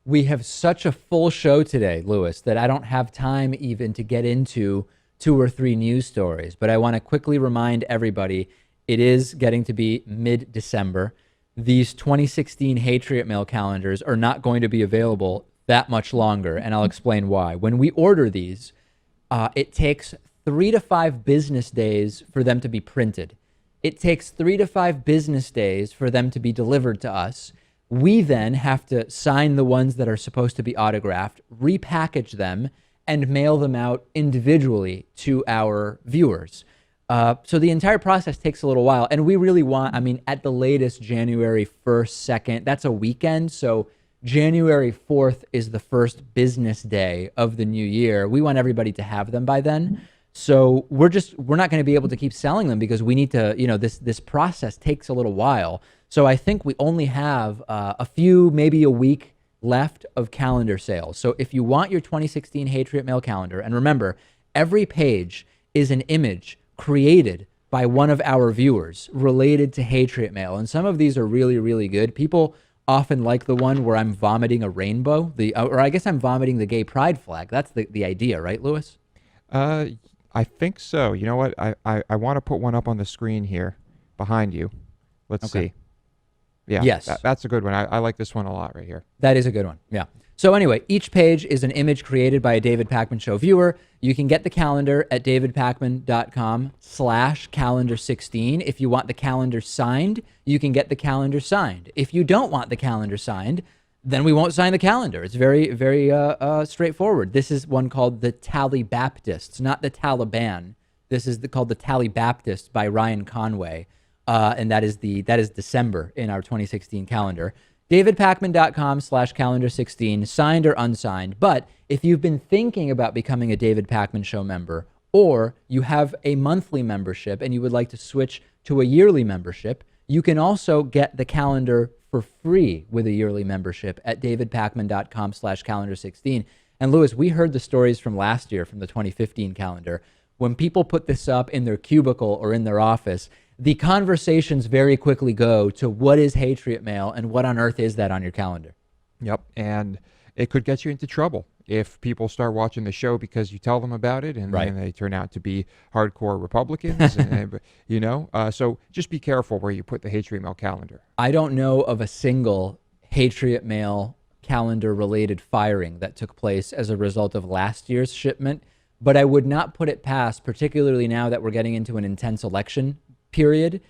We have such a full show today, Lewis, that I don't have time even to get into two or three news stories. But I want to quickly remind everybody it is getting to be mid-December. These 2016 Hatriot Mail calendars are not going to be available that much longer, and I'll explain why. When we order these, it takes 3 to 5 business days for them to be printed. It takes 3 to 5 business days for them to be delivered to us. We then have to sign the ones that are supposed to be autographed, repackage them, and mail them out individually to our viewers. So the entire process takes a little while. And we really want, I mean, at the latest, January 1st, 2nd, that's a weekend. So January 4th is the first business day of the new year. We want everybody to have them by then. So we're not going to be able to keep selling them because we need to, this process takes a little while. So I think we only have a few, maybe a week left of calendar sales. So if you want your 2016 Hatriot Mail calendar, and remember, every page is an image created by one of our viewers related to Hatriot Mail. And some of these are really, really good. People often like the one where I'm vomiting a rainbow, or I guess I'm vomiting the gay pride flag. That's the idea, right, Lewis? I think so. You know what? I want to put one up on the screen here behind you. Let's see. Yeah, yes. That's a good one. I like this one a lot right here. That is a good one. Yeah. So anyway, each page is an image created by a David Pakman Show viewer. You can get the calendar at davidpakman.com/calendar16. If you want the calendar signed, you can get the calendar signed. If you don't want the calendar signed, then we won't sign the calendar. It's very, very straightforward. This is one called the Tally Baptists, not the Taliban. This is called the Tally Baptists by Ryan Conway. And that is December in our 2016 calendar. davidpakman.com/calendar16, signed or unsigned. But if you've been thinking about becoming a David Pakman Show member, or you have a monthly membership and you would like to switch to a yearly membership, you can also get the calendar for free with a yearly membership at davidpakman.com/calendar16. And Lewis, we heard the stories from last year from the 2015 calendar. When people put this up in their cubicle or in their office, the conversations very quickly go to what is Hatriot Mail and what on earth is that on your calendar? Yep, and it could get you into trouble if people start watching the show because you tell them about it and then they turn out to be hardcore Republicans, so just be careful where you put the Hatriot Mail calendar. I don't know of a single Hatriot Mail calendar-related firing that took place as a result of last year's shipment, but I would not put it past, particularly now that we're getting into an intense election period,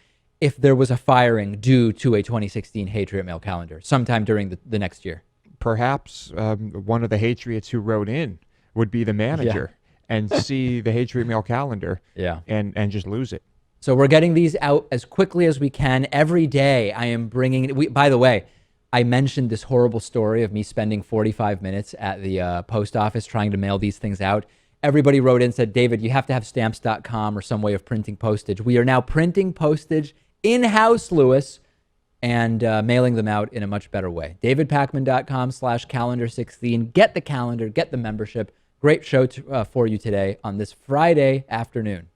if there was a firing due to a 2016 Hatriot Mail calendar sometime during the next year. Perhaps one of the Hatriots who wrote in would be the manager and see the Hatriot Mail calendar and just lose it. So we're getting these out as quickly as we can. Every day I am bringing by the way, I mentioned this horrible story of me spending 45 minutes at the post office trying to mail these things out. Everybody wrote in and said, David, you have to have stamps.com or some way of printing postage. We are now printing postage in-house, Lewis, and mailing them out in a much better way. davidpakman.com/calendar16. Get the calendar, get the membership. Great show for you today on this Friday afternoon.